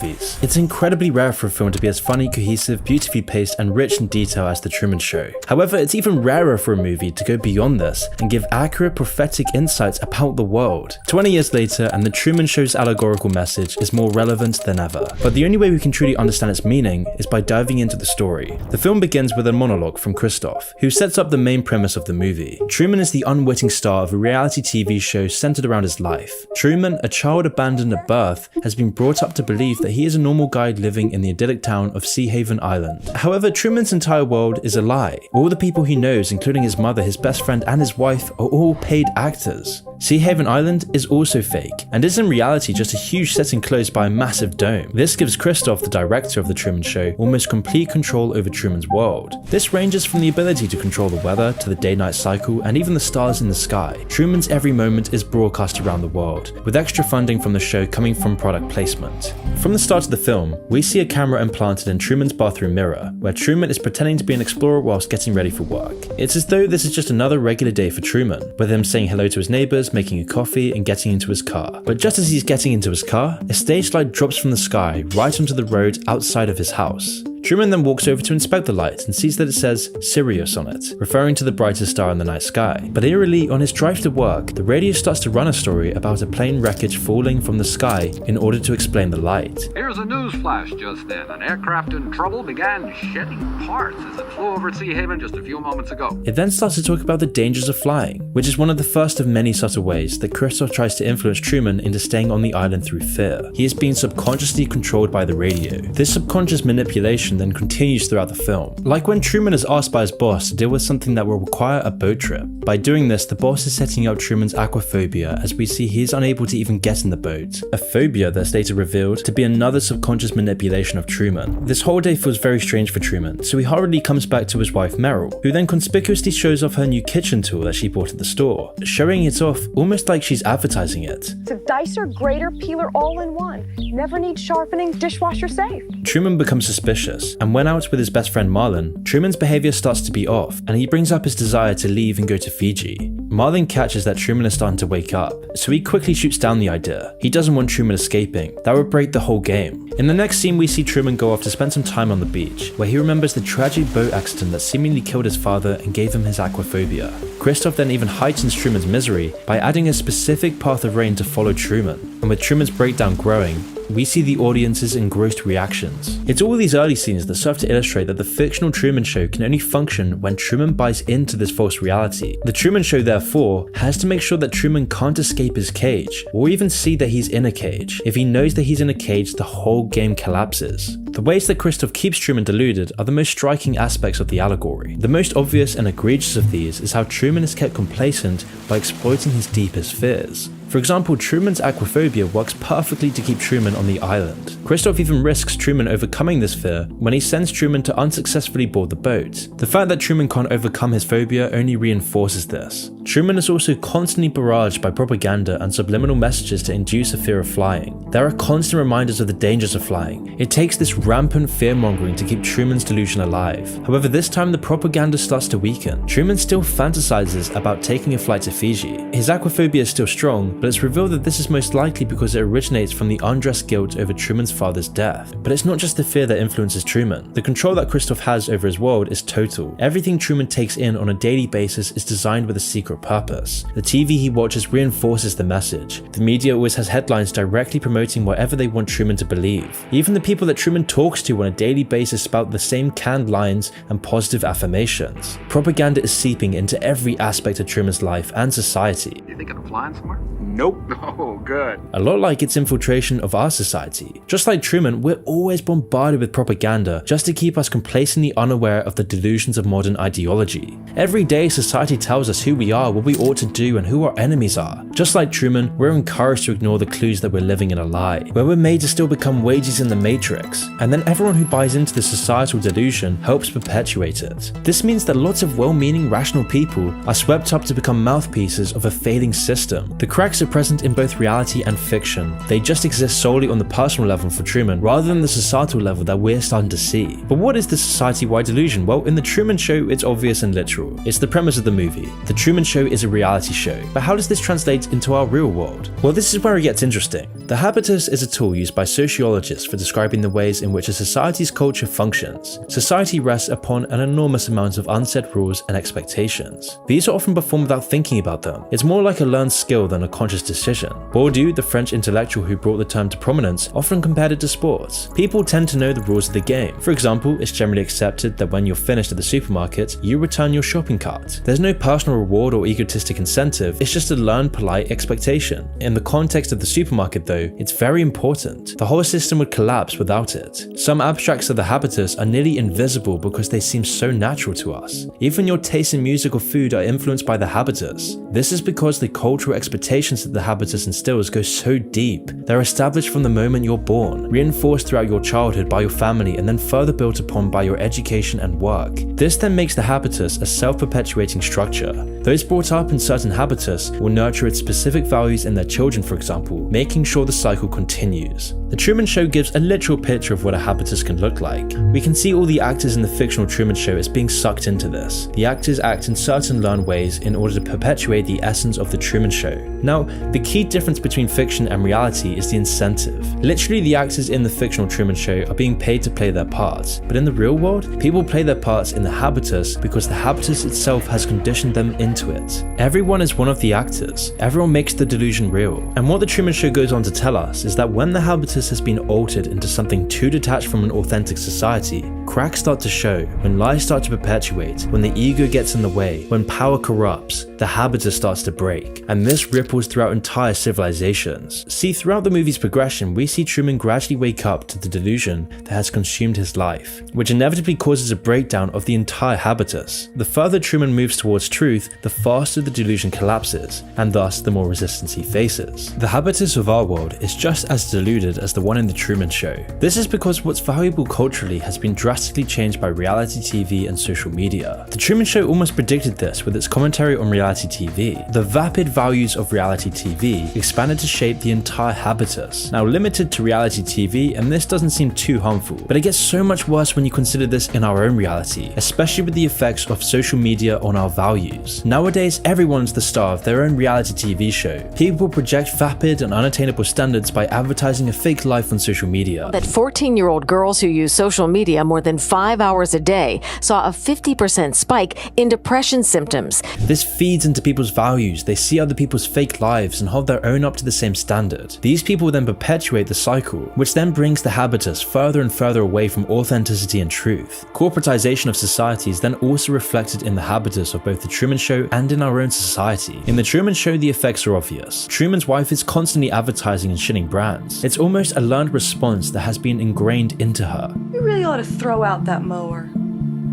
movies. It's incredibly rare for a film to be as funny, cohesive, beautifully paced, and rich in detail as The Truman Show. However, it's even rarer for a movie to go beyond this and give accurate prophetic insights about the world. 20 years later, and The Truman Show's allegorical message is more relevant than ever. But the only way we can truly understand its meaning is by diving into the story. The film begins with a monologue from Christoph, who sets up the main premise of the movie. Truman is the unwitting star of a reality TV show centered around his life. Truman, a child abandoned at birth, has been brought up to believe that he is a normal guy living in the idyllic town of Sea Haven Island. However, Truman's entire world is a lie. All the people he knows, including his mother, his best friend, and his wife, are all paid actors. Sea Haven Island is also fake, and is in reality just a huge set enclosed by a massive dome. This gives Christoph, the director of The Truman Show, almost complete control over Truman's world. This ranges from the ability to control the weather, to the day-night cycle, and even the stars in the sky. Truman's every moment is broadcast around the world, with extra funding from the show coming from product placement. From the start of the film, we see a camera implanted in Truman's bathroom mirror, where Truman is pretending to be an explorer whilst getting ready for work. It's as though this is just another regular day for Truman, with him saying hello to his neighbors, making a coffee, and getting into his car. But just as he's getting into his car, a stage light drops from the sky right onto the road outside of his house. Truman then walks over to inspect the light and sees that it says Sirius on it, referring to the brightest star in the night sky. But eerily, on his drive to work, the radio starts to run a story about a plane wreckage falling from the sky in order to explain the light. Here's a news flash just then. An aircraft in trouble began shedding parts as it flew over Sea Haven just a few moments ago. It then starts to talk about the dangers of flying, which is one of the first of many subtle ways that Christoph tries to influence Truman into staying on the island through fear. He is being subconsciously controlled by the radio. This subconscious manipulation then continues throughout the film. Like when Truman is asked by his boss to deal with something that will require a boat trip. By doing this, the boss is setting up Truman's aquaphobia, as we see he is unable to even get in the boat. A phobia that's later revealed to be another subconscious manipulation of Truman. This whole day feels very strange for Truman, so he hurriedly comes back to his wife Meryl, who then conspicuously shows off her new kitchen tool that she bought at the store, showing it off almost like she's advertising it. It's a dicer, grater, peeler all in one. Never needs sharpening, dishwasher safe. Truman becomes suspicious, and when out with his best friend Marlon, Truman's behavior starts to be off, and he brings up his desire to leave and go to Fiji. Marlon catches that Truman is starting to wake up, so he quickly shoots down the idea. He doesn't want Truman escaping. That would break the whole game. In the next scene, we see Truman go off to spend some time on the beach, where he remembers the tragic boat accident that seemingly killed his father and gave him his aquaphobia. Christoph then even heightens Truman's misery by adding a specific path of rain to follow Truman, and with Truman's breakdown growing, we see the audience's engrossed reactions. It's all these early scenes that serve to illustrate that the fictional Truman Show can only function when Truman buys into this false reality. The Truman Show, therefore, has to make sure that Truman can't escape his cage, or even see that he's in a cage. If he knows that he's in a cage, the whole game collapses. The ways that Christoph keeps Truman deluded are the most striking aspects of the allegory. The most obvious and egregious of these is how Truman is kept complacent by exploiting his deepest fears. For example, Truman's aquaphobia works perfectly to keep Truman on the island. Christoph even risks Truman overcoming this fear when he sends Truman to unsuccessfully board the boat. The fact that Truman can't overcome his phobia only reinforces this. Truman is also constantly barraged by propaganda and subliminal messages to induce a fear of flying. There are constant reminders of the dangers of flying. It takes this rampant fear-mongering to keep Truman's delusion alive. However, this time the propaganda starts to weaken. Truman still fantasizes about taking a flight to Fiji. His aquaphobia is still strong, but it's revealed that this is most likely because it originates from the undressed guilt over Truman's father's death. But it's not just the fear that influences Truman. The control that Christoph has over his world is total. Everything Truman takes in on a daily basis is designed with a secret purpose. The TV he watches reinforces the message. The media always has headlines directly promoting whatever they want Truman to believe. Even the people that Truman talks to on a daily basis spout the same canned lines and positive affirmations. Propaganda is seeping into every aspect of Truman's life and society. You thinking of flying somewhere? Nope. Oh, good. A lot like its infiltration of our society. Just like Truman, we're always bombarded with propaganda just to keep us complacently unaware of the delusions of modern ideology. Every day, society tells us who we are, what we ought to do, and who our enemies are. Just like Truman, we're encouraged to ignore the clues that we're living in a lie, where we're made to still become wages in the matrix, and then everyone who buys into the societal delusion helps perpetuate it. This means that lots of well-meaning, rational people are swept up to become mouthpieces of a failing system. The cracks present in both reality and fiction. They just exist solely on the personal level for Truman rather than the societal level that we're starting to see. But what is the society-wide delusion? Well, in The Truman Show, it's obvious and literal. It's the premise of the movie. The Truman Show is a reality show. But how does this translate into our real world? Well, this is where it gets interesting. The habitus is a tool used by sociologists for describing the ways in which a society's culture functions. Society rests upon an enormous amount of unsaid rules and expectations. These are often performed without thinking about them. It's more like a learned skill than a conscious decision. Bourdieu, the French intellectual who brought the term to prominence, often compared it to sports. People tend to know the rules of the game. For example, it's generally accepted that when you're finished at the supermarket, you return your shopping cart. There's no personal reward or egotistic incentive, it's just a learned polite expectation. In the context of the supermarket though, it's very important. The whole system would collapse without it. Some abstracts of the habitus are nearly invisible because they seem so natural to us. Even your taste in music or food are influenced by the habitus. This is because the cultural expectations that the habitus instills go so deep. They're established from the moment you're born, reinforced throughout your childhood by your family, and then further built upon by your education and work. This then makes the habitus a self-perpetuating structure. Those brought up in certain habitus will nurture its specific values in their children, for example, making sure the cycle continues. The Truman Show gives a literal picture of what a habitus can look like. We can see all the actors in the fictional Truman Show as being sucked into this. The actors act in certain learned ways in order to perpetuate the essence of the Truman Show. Now, the key difference between fiction and reality is the incentive. Literally, the actors in the fictional Truman Show are being paid to play their parts, but in the real world, people play their parts in the habitus because the habitus itself has conditioned them into it. Everyone is one of the actors. Everyone makes the delusion real. And what the Truman Show goes on to tell us is that when the habitus has been altered into something too detached from an authentic society, cracks start to show, when lies start to perpetuate, when the ego gets in the way, when power corrupts, the habitus starts to break, and this ripples throughout entire civilizations. See, throughout the movie's progression, we see Truman gradually wake up to the delusion that has consumed his life, which inevitably causes a breakdown of the entire habitus. The further Truman moves towards truth, the faster the delusion collapses, and thus the more resistance he faces. The habitus of our world is just as deluded as the one in the Truman Show. This is because what's valuable culturally has been drastically changed by reality TV and social media. The Truman Show almost predicted this with its commentary on reality TV. The vapid values of reality TV expanded to shape the entire habitus. Now limited to reality TV, and this doesn't seem too harmful, but it gets so much worse when you consider this in our own reality, especially with the effects of social media on our values. Nowadays, everyone's the star of their own reality TV show. People project vapid and unattainable standards by advertising a fake life on social media. That 14-year-old girls who use social media more than 5 hours a day saw a 50% spike in depression symptoms. This feeds into people's values. They see other people's fake lives and hold their own up to the same standard. These people then perpetuate the cycle, which then brings the habitus further and further away from authenticity and truth. Corporatization of society is then also reflected in the habitus of both the Truman Show and in our own society. In the Truman Show, the effects are obvious. Truman's wife is constantly advertising and shitting brands. It's almost a learned response that has been ingrained into her. You really ought to throw out that mower.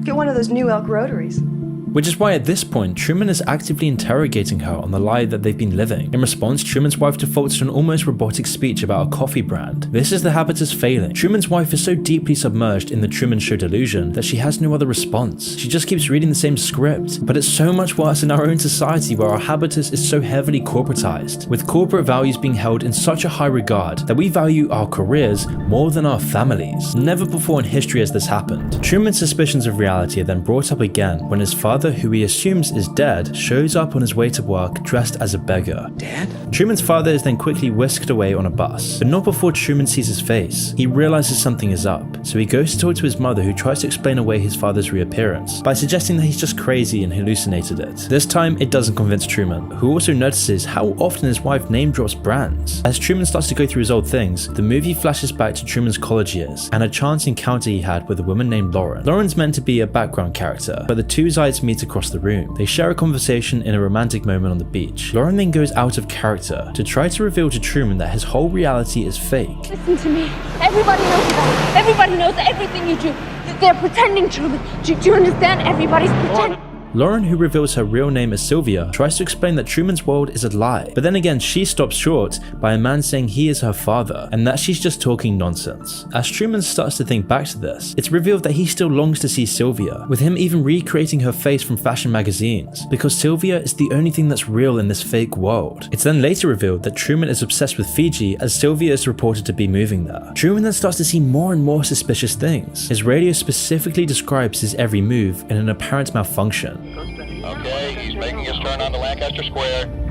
Get one of those new elk rotaries. Which is why at this point, Truman is actively interrogating her on the lie that they've been living. In response, Truman's wife defaults to an almost robotic speech about a coffee brand. This is the habitus failing. Truman's wife is so deeply submerged in the Truman Show delusion that she has no other response. She just keeps reading the same script. But it's so much worse in our own society where our habitus is so heavily corporatized, with corporate values being held in such a high regard that we value our careers more than our families. Never before in history has this happened. Truman's suspicions of reality are then brought up again when his father, who he assumes is dead, shows up on his way to work dressed as a beggar. Dad? Truman's father is then quickly whisked away on a bus, but not before Truman sees his face. He realizes something is up, so he goes to talk to his mother, who tries to explain away his father's reappearance by suggesting that he's just crazy and hallucinated it. This time, it doesn't convince Truman, who also notices how often his wife name drops brands. As Truman starts to go through his old things, the movie flashes back to Truman's college years and a chance encounter he had with a woman named Lauren. Lauren's meant to be a background character, but the two sides meet across the room. They share a conversation in a romantic moment on the beach. Lauren then goes out of character to try to reveal to Truman that his whole reality is fake. Listen to me. Everybody knows about it. Everybody knows everything you do. They're pretending, Truman. Do you understand? Everybody's pretending. Lauren, who reveals her real name as Sylvia, tries to explain that Truman's world is a lie, but then again she stops short by a man saying he is her father and that she's just talking nonsense. As Truman starts to think back to this, it's revealed that he still longs to see Sylvia, with him even recreating her face from fashion magazines, because Sylvia is the only thing that's real in this fake world. It's then later revealed that Truman is obsessed with Fiji, as Sylvia is reported to be moving there. Truman then starts to see more and more suspicious things. His radio specifically describes his every move in an apparent malfunction. Okay, he's making his turn onto Lancaster Square.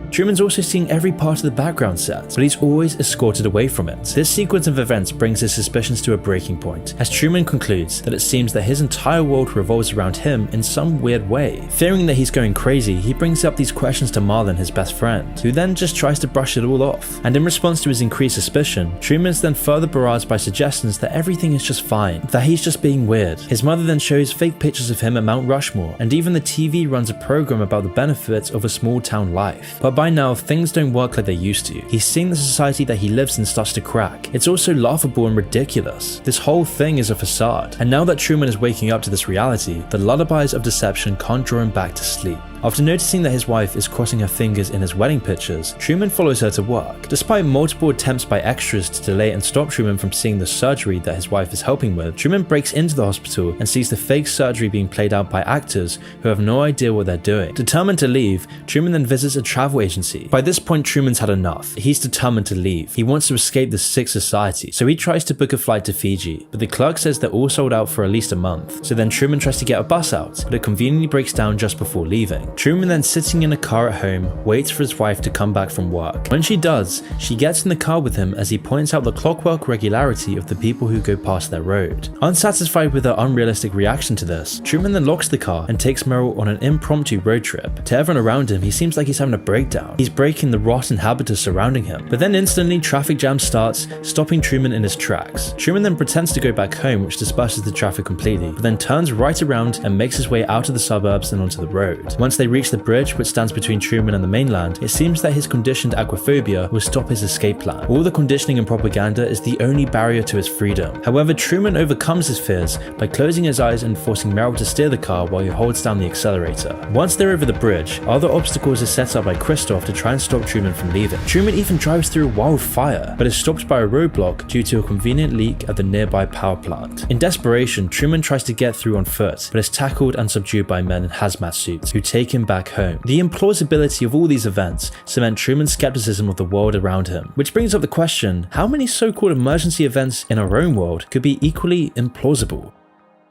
Truman's also seeing every part of the background set, but he's always escorted away from it. This sequence of events brings his suspicions to a breaking point, as Truman concludes that it seems that his entire world revolves around him in some weird way. Fearing that he's going crazy, he brings up these questions to Marlon, his best friend, who then just tries to brush it all off. And in response to his increased suspicion, Truman's then further barraged by suggestions that everything is just fine, that he's just being weird. His mother then shows fake pictures of him at Mount Rushmore, and even the TV runs a program about the benefits of a small town life. But by now, things don't work like they used to. He's seeing the society that he lives in starts to crack. It's also laughable and ridiculous. This whole thing is a facade. And now that Truman is waking up to this reality, the lullabies of deception can't draw him back to sleep. After noticing that his wife is crossing her fingers in his wedding pictures, Truman follows her to work. Despite multiple attempts by extras to delay and stop Truman from seeing the surgery that his wife is helping with, Truman breaks into the hospital and sees the fake surgery being played out by actors who have no idea what they're doing. Determined to leave, Truman then visits a travel agency. By this point, Truman's had enough. He's determined to leave. He wants to escape this sick society, so he tries to book a flight to Fiji, but the clerk says they're all sold out for at least a month. So then Truman tries to get a bus out, but it conveniently breaks down just before leaving. Truman then, sitting in a car at home, waits for his wife to come back from work. When she does, she gets in the car with him as he points out the clockwork regularity of the people who go past their road. Unsatisfied with her unrealistic reaction to this, Truman then locks the car and takes Meryl on an impromptu road trip. To everyone around him, he seems like he's having a breakdown. He's breaking the rotten habitus surrounding him. But then instantly, traffic jam starts, stopping Truman in his tracks. Truman then pretends to go back home, which disperses the traffic completely, but then turns right around and makes his way out of the suburbs and onto the road. Once they reach the bridge which stands between Truman and the mainland, it seems that his conditioned aquaphobia will stop his escape plan. All the conditioning and propaganda is the only barrier to his freedom. However, Truman overcomes his fears by closing his eyes and forcing Meryl to steer the car while he holds down the accelerator. Once they're over the bridge, other obstacles are set up by Christoph to try and stop Truman from leaving. Truman even drives through a wildfire, but is stopped by a roadblock due to a convenient leak at the nearby power plant. In desperation, Truman tries to get through on foot, but is tackled and subdued by men in hazmat suits, who take him back home. The implausibility of all these events cement Truman's skepticism of the world around him, which brings up the question, how many so-called emergency events in our own world could be equally implausible?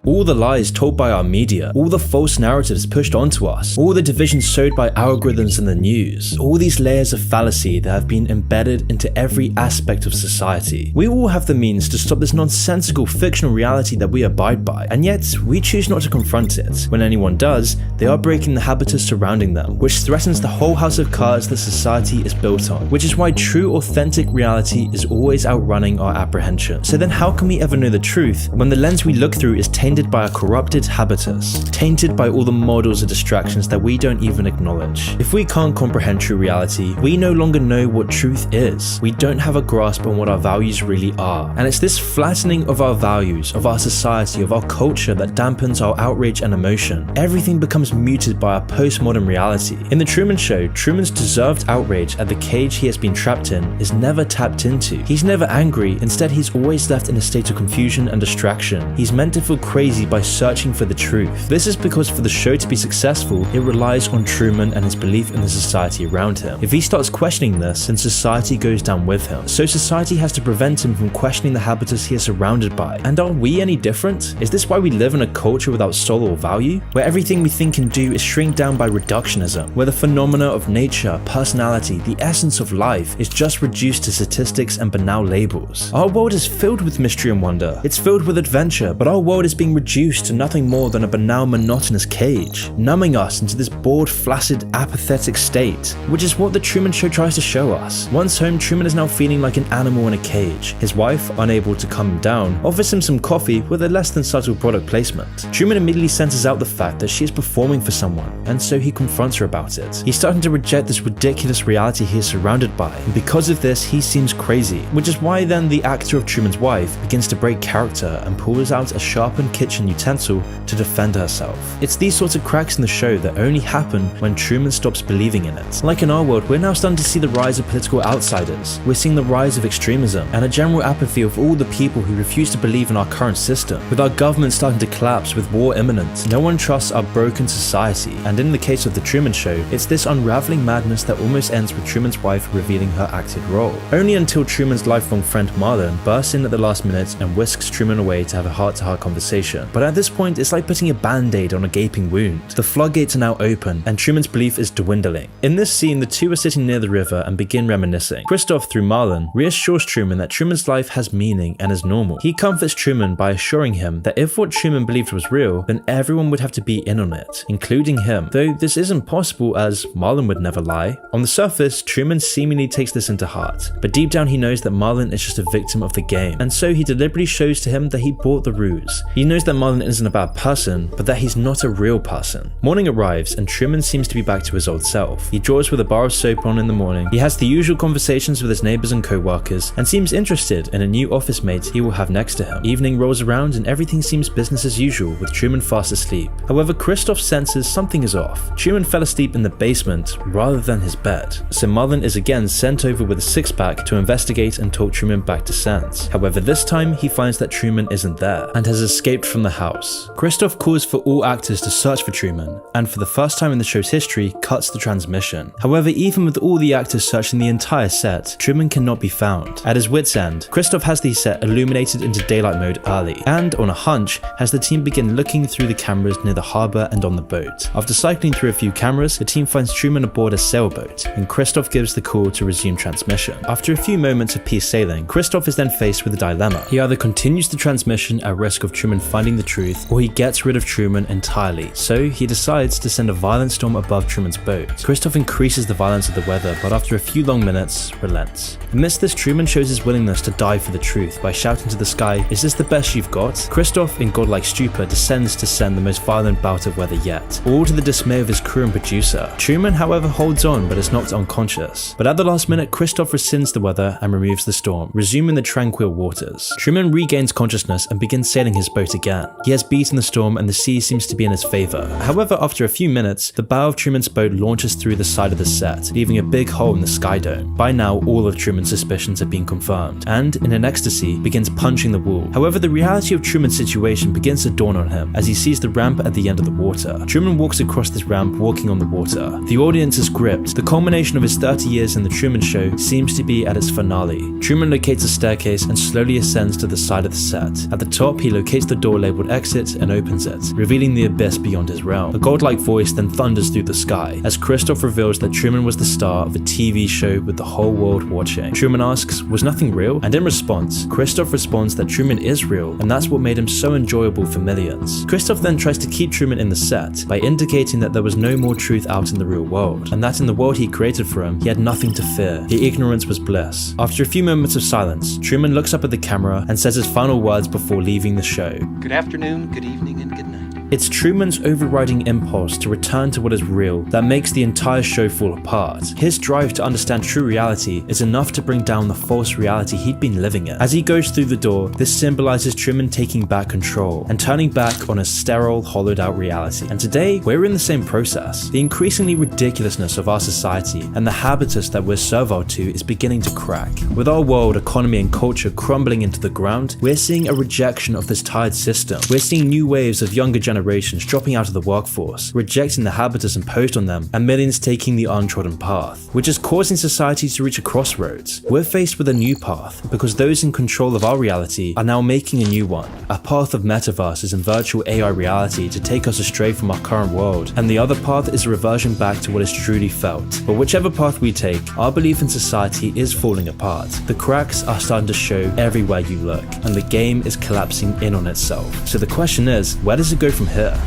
All the lies told by our media, all the false narratives pushed onto us, all the divisions sowed by algorithms in the news, all these layers of fallacy that have been embedded into every aspect of society. We all have the means to stop this nonsensical fictional reality that we abide by, and yet we choose not to confront it. When anyone does, they are breaking the habitus surrounding them, which threatens the whole house of cards that society is built on, which is why true authentic reality is always outrunning our apprehension. So then how can we ever know the truth when the lens we look through is tainted by a corrupted habitus, tainted by all the models and distractions that we don't even acknowledge? If we can't comprehend true reality, we no longer know what truth is. We don't have a grasp on what our values really are. And it's this flattening of our values, of our society, of our culture that dampens our outrage and emotion. Everything becomes muted by our postmodern reality. In The Truman Show, Truman's deserved outrage at the cage he has been trapped in is never tapped into. He's never angry, instead he's always left in a state of confusion and distraction. He's meant to feel crazy by searching for the truth. This is because for the show to be successful, it relies on Truman and his belief in the society around him. If he starts questioning this, then society goes down with him. So society has to prevent him from questioning the habitus he is surrounded by. And are we any different? Is this why we live in a culture without soul or value? Where everything we think and do is shrink down by reductionism, where the phenomena of nature, personality, the essence of life is just reduced to statistics and banal labels. Our world is filled with mystery and wonder. It's filled with adventure, but our world is being reduced to nothing more than a banal, monotonous cage, numbing us into this bored, flaccid, apathetic state, which is what The Truman Show tries to show us. Once home, Truman is now feeling like an animal in a cage. His wife, unable to calm him down, offers him some coffee with a less than subtle product placement. Truman immediately senses out the fact that she is performing for someone, and so he confronts her about it. He's starting to reject this ridiculous reality he is surrounded by, and because of this, he seems crazy, which is why then the actor of Truman's wife begins to break character and pulls out a sharpened kitchen utensil to defend herself. It's these sorts of cracks in the show that only happen when Truman stops believing in it. Like in our world, we're now starting to see the rise of political outsiders. We're seeing the rise of extremism and a general apathy of all the people who refuse to believe in our current system. With our government starting to collapse with war imminent, no one trusts our broken society. And in the case of The Truman Show, it's this unraveling madness that almost ends with Truman's wife revealing her acted role. Only until Truman's lifelong friend Marlon bursts in at the last minute and whisks Truman away to have a heart-to-heart conversation. But at this point, it's like putting a band-aid on a gaping wound. The floodgates are now open, and Truman's belief is dwindling. In this scene, the two are sitting near the river and begin reminiscing. Christoph, through Marlon, reassures Truman that Truman's life has meaning and is normal. He comforts Truman by assuring him that if what Truman believed was real, then everyone would have to be in on it, including him. Though this isn't possible, as Marlon would never lie. On the surface, Truman seemingly takes this into heart, but deep down he knows that Marlon is just a victim of the game, and so he deliberately shows to him that he bought the ruse. He knows that Marlon isn't a bad person, but that he's not a real person. Morning arrives, and Truman seems to be back to his old self. He draws with a bar of soap on in the morning, he has the usual conversations with his neighbors and co-workers, and seems interested in a new office mate he will have next to him. Evening rolls around and everything seems business as usual, with Truman fast asleep. However, Christoph senses something is off. Truman fell asleep in the basement rather than his bed, so Marlon is again sent over with a six-pack to investigate and talk Truman back to sense. However, this time he finds that Truman isn't there and has escaped from the house. Christoph calls for all actors to search for Truman, and for the first time in the show's history, cuts the transmission. However, even with all the actors searching the entire set, Truman cannot be found. At his wit's end, Christoph has the set illuminated into daylight mode early, and on a hunch, has the team begin looking through the cameras near the harbour and on the boat. After cycling through a few cameras, the team finds Truman aboard a sailboat, and Christoph gives the call to resume transmission. After a few moments of peace sailing, Christoph is then faced with a dilemma. He either continues the transmission at risk of Truman finding the truth, or he gets rid of Truman entirely. So he decides to send a violent storm above Truman's boat. Christoph increases the violence of the weather, but after a few long minutes, relents. Amidst this, Truman shows his willingness to die for the truth by shouting to the sky, "Is this the best you've got?" Christoph, in godlike stupor, descends to send the most violent bout of weather yet, all to the dismay of his crew and producer. Truman, however, holds on but is knocked unconscious. But at the last minute, Christoph rescinds the weather and removes the storm, resuming the tranquil waters. Truman regains consciousness and begins sailing his boat again. He has beaten the storm and the sea seems to be in his favor. However, after a few minutes, the bow of Truman's boat launches through the side of the set, leaving a big hole in the sky dome. By now, all of Truman's suspicions have been confirmed, and in an ecstasy, begins punching the wall. However, the reality of Truman's situation begins to dawn on him as he sees the ramp at the end of the water. Truman walks across this ramp, walking on the water. The audience is gripped. The culmination of his 30 years in The Truman Show seems to be at its finale. Truman locates a staircase and slowly ascends to the side of the set. At the top, he locates the door labeled exit and opens it, revealing the abyss beyond his realm. A godlike voice then thunders through the sky as Christoph reveals that Truman was the star of a TV show with the whole world watching. Truman asks, "Was nothing real?" And in response, Christoph responds that Truman is real, and that's what made him so enjoyable for millions. Christoph then tries to keep Truman in the set by indicating that there was no more truth out in the real world, and that in the world he created for him, he had nothing to fear. The ignorance was bliss. After a few moments of silence, Truman looks up at the camera and says his final words before leaving the show. Good afternoon, good evening, and good night. It's Truman's overriding impulse to return to what is real that makes the entire show fall apart. His drive to understand true reality is enough to bring down the false reality he'd been living in. As he goes through the door, this symbolizes Truman taking back control and turning back on a sterile, hollowed out reality. And today, we're in the same process. The increasingly ridiculousness of our society and the habitus that we're servile to is beginning to crack. With our world, economy, and culture crumbling into the ground, we're seeing a rejection of this tired system. We're seeing new waves of younger generations dropping out of the workforce, rejecting the habitus imposed on them, and millions taking the untrodden path, which is causing society to reach a crossroads. We're faced with a new path because those in control of our reality are now making a new one, a path of metaverses and virtual AI reality to take us astray from our current world, and the other path is a reversion back to what is truly felt. But whichever path we take, our belief in society is falling apart. The cracks are starting to show everywhere you look, and the game is collapsing in on itself. So the question is, where does it go from here?